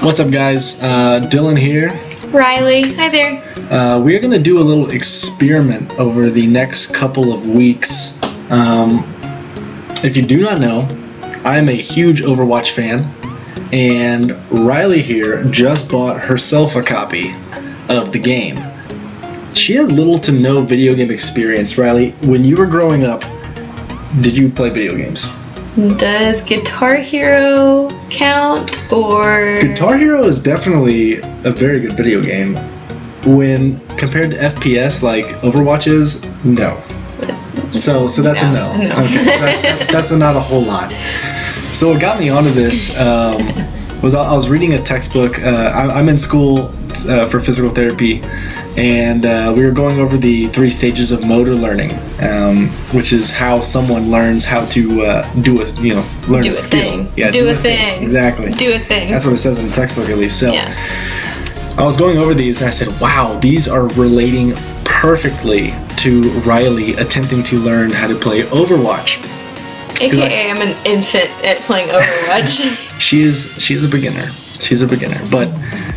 What's up, guys? Dylan here. Rylee, hi there. We are going to do a little experiment over the next couple of weeks. If you do not know, I am a huge Overwatch fan, and Rylee here just bought herself a copy of the game. She has little to no video game experience. Rylee, when you were growing up, did you play video games? Does Guitar Hero count, or...? Guitar Hero is definitely a very good video game. When compared to FPS like Overwatch is, no. So that's a no. Okay, that's not a whole lot. So what got me onto this was I was reading a textbook. I'm in school for physical therapy, and we were going over the 3 stages of motor learning, which is how someone learns how to learn a skill. Thing. Yeah, do a thing. Exactly. Do a thing. That's what it says in the textbook, at least. So yeah. I was going over these and I said, wow, these are relating perfectly to Rylee attempting to learn how to play Overwatch. AKA I'm an infant at playing Overwatch. She is a beginner. She's a beginner, but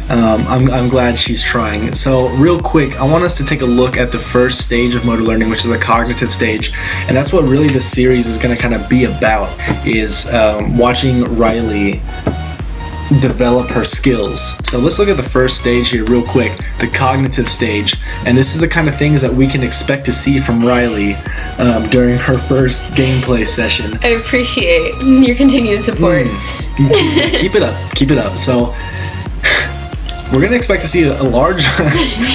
I'm glad she's trying. So real quick, I want us to take a look at the first stage of motor learning, which is the cognitive stage, and that's what really this series is going to kind of be about, is watching Rylee develop her skills. So let's look at the first stage here real quick, the cognitive stage, and this is the kind of things that we can expect to see from Rylee during her first gameplay session. I appreciate your continued support. Keep it up. So we're gonna expect to see a large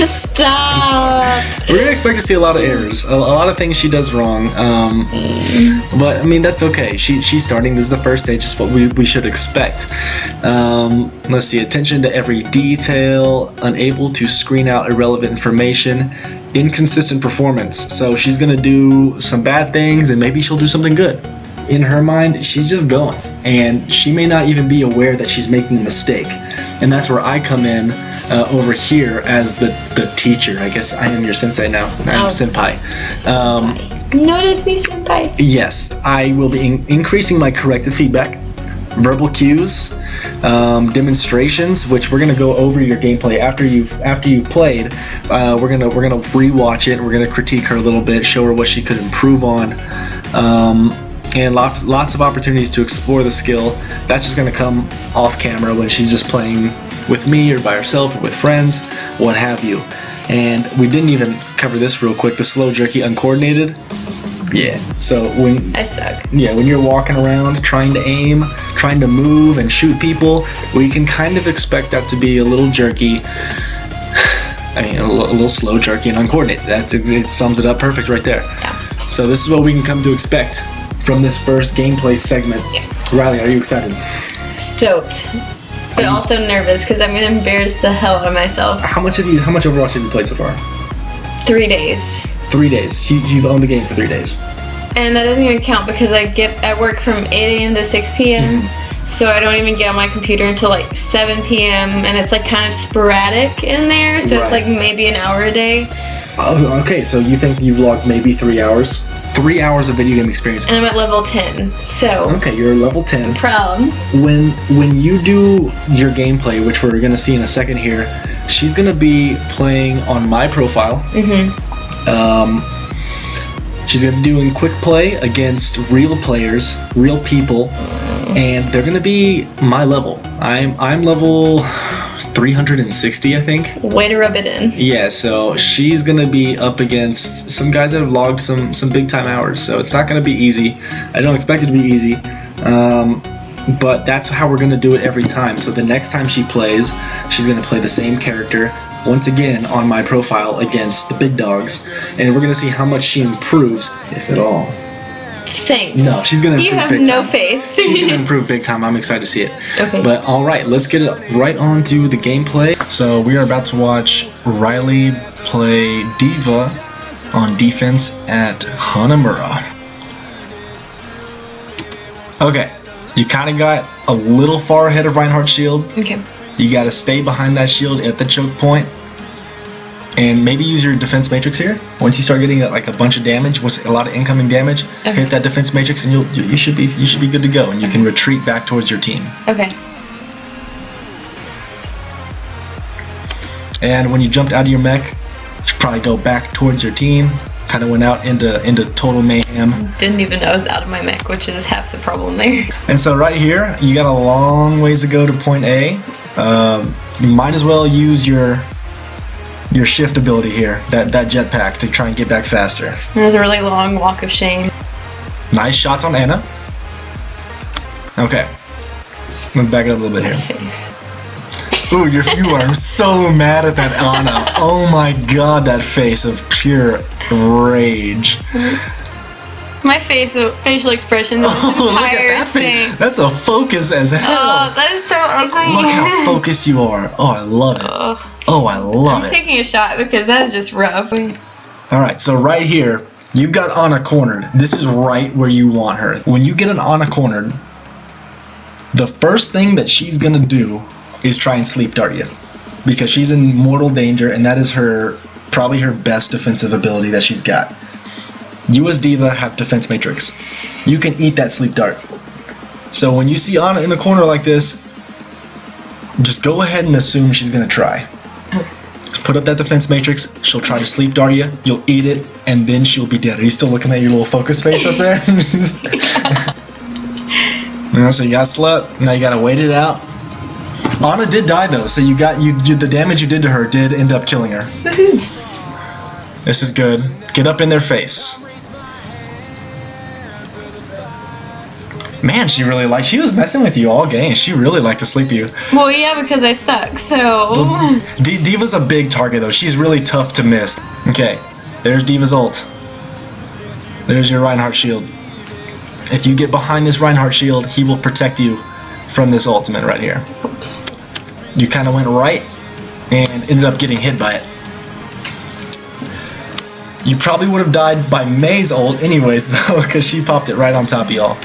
Stop. We're gonna expect to see a lot of errors, a lot of things she does wrong, but I mean, that's okay. She's starting. This is the first stage. It's what we should expect. Let's see, attention to every detail, unable to screen out irrelevant information, inconsistent performance. So she's gonna do some bad things and maybe she'll do something good. In her mind, she's just going, and she may not even be aware that she's making a mistake. And that's where I come in over here as the teacher. I guess I am your sensei now. I'm senpai. Notice me, senpai. Yes, I will be increasing my corrective feedback, verbal cues, demonstrations, which we're gonna go over your gameplay after you've played. We're gonna rewatch it. We're gonna critique her a little bit, show her what she could improve on. And lots of opportunities to explore the skill. That's just going to come off camera when she's just playing with me or by herself or with friends, what have you. And we didn't even cover this real quick, the slow, jerky, uncoordinated. Yeah, so I suck. Yeah, when you're walking around trying to aim, trying to move and shoot people, we can kind of expect that to be a little jerky. I mean, a little slow, jerky, and uncoordinated. It sums it up perfect right there. Yeah. So this is what we can come to expect from this first gameplay segment. Yeah. Rylee, are you excited? Stoked, but also nervous because I'm gonna embarrass the hell out of myself. How much Overwatch have you played so far? 3 days. 3 days. You've owned the game for 3 days. And that doesn't even count because I work from 8 a.m. to 6 p.m. So I don't even get on my computer until like 7 p.m. and it's like kind of sporadic in there. So It's like maybe an hour a day. Oh, okay. So you think you've logged maybe 3 hours? 3 hours of video game experience. And I'm at level 10, so... Okay, you're level 10. I'm proud. When you do your gameplay, which we're going to see in a second here, she's going to be playing on my profile. She's going to be doing quick play against real players, real people, and they're going to be my level. I'm level 360, I think. Way to rub it in. Yeah, so she's gonna be up against some guys that have logged some big time hours, so it's not gonna be easy. I don't expect it to be easy, but that's how we're gonna do it every time. So the next time she plays, she's gonna play the same character once again on my profile against the big dogs, and we're gonna see how much she improves, if at all. Thanks. No, she's gonna improve. You have big no time. faith. She's gonna improve big time. I'm excited to see it. Okay. But all right, let's get it right on to the gameplay. So we are about to watch Rylee play Diva on defense at Hanamura. Okay, you kind of got a little far ahead of Reinhardt's shield. Okay. You got to stay behind that shield at the choke point. And maybe use your defense matrix here. Once you start getting like a bunch of damage, a lot of incoming damage, hit that defense matrix, and you should be good to go, and you can retreat back towards your team. Okay. And when you jumped out of your mech, you should probably go back towards your team. Kind of went out into total mayhem. Didn't even know I was out of my mech, which is half the problem there. And so right here, you got a long ways to go to point A. You might as well use your shift ability here, that jetpack, to try and get back faster. There's a really long walk of shame. Nice shots on Anna. Okay, let's back it up a little bit here. Face. Ooh, you are so mad at that Anna. Oh my god, that face of pure rage. My facial expression, this entire thing. That's a focus as hell. Oh, that is so ugly. Look how focused you are. Oh, I love it. Oh, I love it. I'm taking a shot because that is just rough. Alright, so right here, you've got Anna cornered. This is right where you want her. When you get an Anna cornered, the first thing that she's gonna do is try and sleep dart you, because she's in mortal danger, and that is probably her best defensive ability that she's got. You as D.Va have defense matrix. You can eat that sleep dart. So when you see Anna in a corner like this, just go ahead and assume she's gonna try. Just put up that defense matrix, she'll try to sleep dart you, you'll eat it, and then she'll be dead. Are you still looking at your little focus face up there? So you got slept, now you gotta wait it out. Anna did die though, so you the damage you did to her did end up killing her. This is good. Get up in their face. Man, she was messing with you all game. She really liked to sleep you. Well, yeah, because I suck, so... D.Va's a big target though. She's really tough to miss. Okay, there's D.Va's ult. There's your Reinhardt shield. If you get behind this Reinhardt shield, he will protect you from this ultimate right here. Oops. You kind of went right and ended up getting hit by it. You probably would have died by May's ult anyways though, because she popped it right on top of y'all.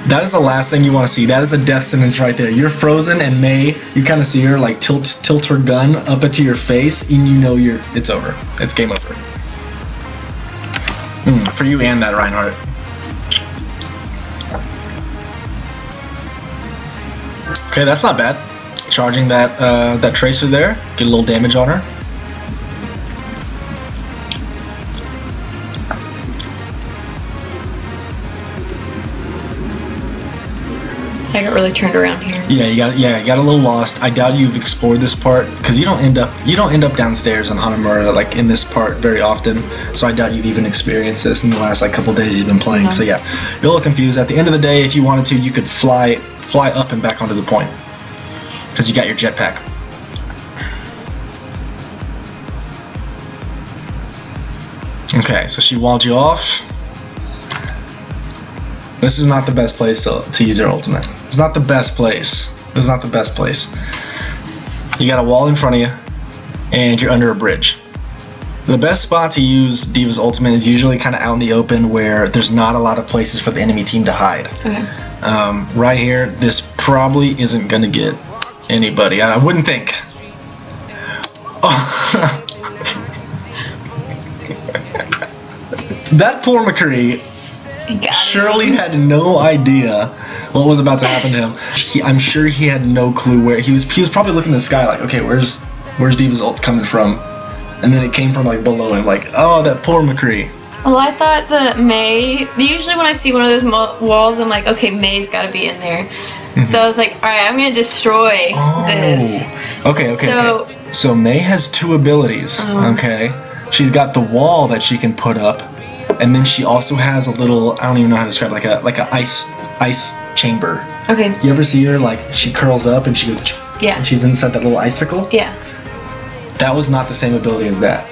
That is the last thing you want to see. That is a death sentence right there. You're frozen, and May, you kind of see her like tilt her gun up into your face, and you know it's over. It's game over. For you and that Reinhardt. Okay, that's not bad. Charging that tracer there, get a little damage on her. I got really turned around here. Yeah, you got a little lost. I doubt you've explored this part because you don't end up downstairs on Hanamura like in this part very often. So I doubt you've even experienced this in the last couple days you've been playing. So yeah, you're a little confused. At the end of the day, if you wanted to, you could fly up and back onto the point because you got your jetpack. Okay, so she walled you off. This is not the best place to use your ultimate. It's not the best place. It's not the best place. You got a wall in front of you, and you're under a bridge. The best spot to use D.Va's ultimate is usually kind of out in the open where there's not a lot of places for the enemy team to hide. Okay. Right here, this probably isn't going to get anybody. I wouldn't think. Oh. That poor McCree surely had no idea what was about to happen to him. I'm sure he had no clue where he was probably looking in the sky like, okay, where's D.Va's ult coming from? And then it came from like below him, like, oh, that poor McCree. Well, I thought that May, usually when I see one of those walls, I'm like, okay, May's got to be in there. So I was like, alright, I'm going to destroy this. Okay. So May has two abilities, okay? She's got the wall that she can put up, and then she also has a little, I don't even know how to describe it, like a ice chamber. Okay. You ever see her, like, she curls up and she goes, yeah, and she's inside that little icicle? Yeah. That was not the same ability as that.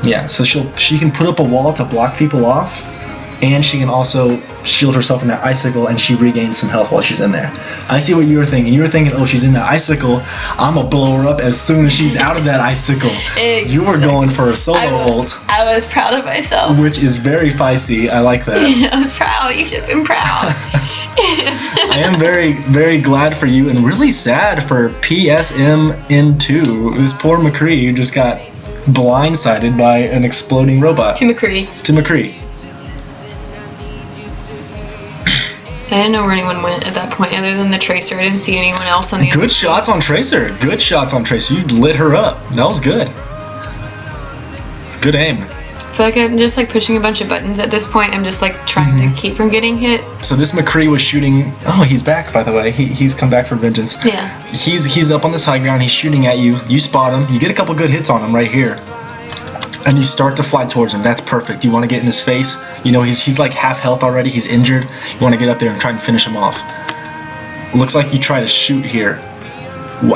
Yeah, so she can put up a wall to block people off, and she can also shield herself in that icicle, and she regains some health while she's in there. I see what you were thinking. You were thinking, oh, she's in that icicle, I'm gonna blow her up as soon as she's out of that icicle. You were going for a solo ult. I was proud of myself. Which is very feisty. I like that. I was proud. You should have been proud. I am very, very glad for you, and really sad for PSMN2. This poor McCree who just got blindsided by an exploding robot. To McCree. I didn't know where anyone went at that point other than the Tracer. I didn't see anyone else on the Good shots on Tracer. Good shots on Tracer. You lit her up. That was good. Good aim. I feel like I'm just like pushing a bunch of buttons at this point. I'm just like trying to keep from getting hit. So this McCree was shooting. Oh, he's back, by the way. He's come back for vengeance. Yeah. He's up on this high ground. He's shooting at you. You spot him. You get a couple good hits on him right here. And you start to fly towards him. That's perfect. You want to get in his face. You know, he's like half health already. He's injured. You want to get up there and try and finish him off. Looks like you try to shoot here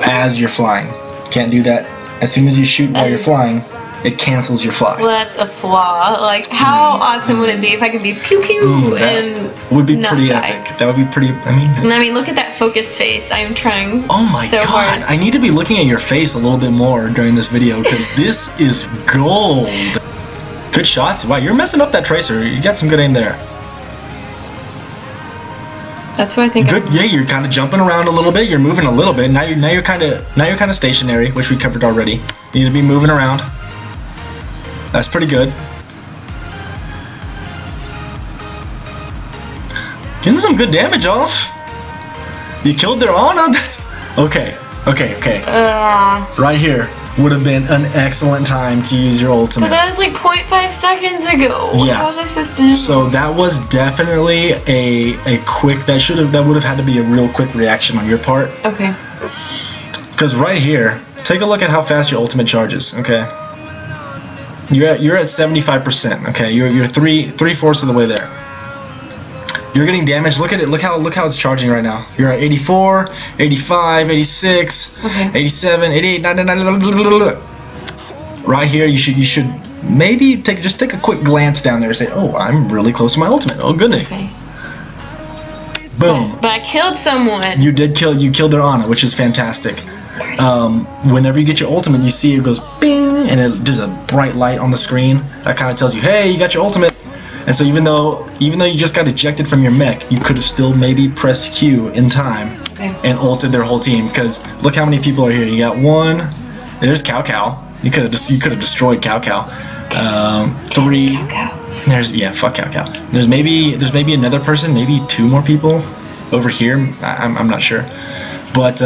as you're flying. Can't do that. As soon as you shoot while you're flying, it cancels your fly. Well, that's a flaw. Like, how awesome would it be if I could be pew pew and would be not pretty die? epic. That would be pretty. I mean, look at that focused face. I am trying. Oh my so god! hard. I need to be looking at your face a little bit more during this video because this is gold. Good shots. Wow, you're messing up that Tracer. You got some good aim there. That's what I think. Good. Yeah, you're kind of jumping around a little bit. You're moving a little bit. Now you're kind of stationary, which we covered already. You need to be moving around. That's pretty good. Getting some good damage off. You killed their Ana. That's okay. Right here would have been an excellent time to use your ultimate. But that was like 0.5 seconds ago. Yeah. How was I supposed to know? So that was definitely a quick. That would have had to be a real quick reaction on your part. Okay. Because right here, take a look at how fast your ultimate charges. Okay. You're at 75%. Okay, you're three-fourths of the way there. You're getting damaged. Look at it. Look how it's charging right now. You're at 84, 85, 86, 87, 88, 99. Right here, you should maybe take a quick glance down there and say, oh, I'm really close to my ultimate. Oh goodness. Okay. Boom. But I killed someone. You killed their Ana, which is fantastic. Whenever you get your ultimate, you see it goes bing, and there's a bright light on the screen that kind of tells you, hey, you got your ultimate. And so even though you just got ejected from your mech, you could have still maybe pressed Q in time and ulted their whole team. Because look how many people are here. You got one. There's Cow Cow. You could have destroyed Cow Cow. 3. Cow Cow. There's fuck Cow Cow. There's maybe another person, maybe 2 more people over here. I'm not sure. But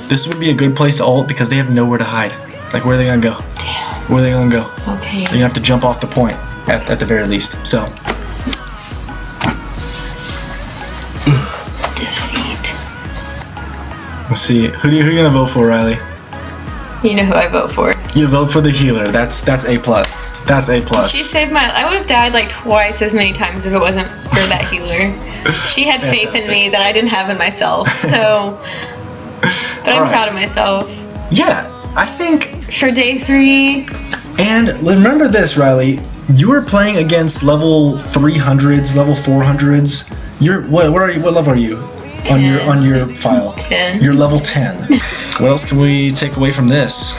this would be a good place to ult because they have nowhere to hide. Like, where are they gonna go? Damn. Where are they gonna go? Okay. They're gonna have to jump off the point at the very least. So. Defeat. Let's see. Who you gonna vote for, Rylee? You know who I vote for. You vote for the healer. That's A+. That's A+. She saved my. I would have died like twice as many times if it wasn't for that healer. She had faith in me that I didn't have in myself. So. But I'm proud of myself. Yeah, I think. For day 3. And remember this, Rylee. You were playing against level 300s, level 400s. What level are you? 10. On your file. 10. You're level 10. What else can we take away from this?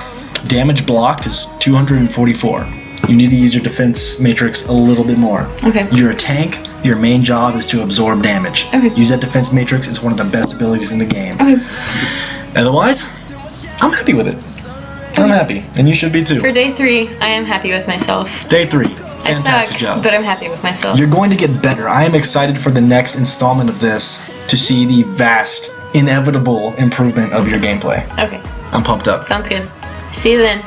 Damage blocked is 244. You need to use your defense matrix a little bit more. Okay. You're a tank. Your main job is to absorb damage. Okay. Use that defense matrix. It's one of the best abilities in the game. Okay. Otherwise, I'm happy with it. I'm happy, and you should be too. For day 3, I am happy with myself. Day 3, I fantastic suck, job. but I'm happy with myself. You're going to get better. I am excited for the next installment of this to see the vast, inevitable improvement of your gameplay. Okay. I'm pumped up. Sounds good. See you then.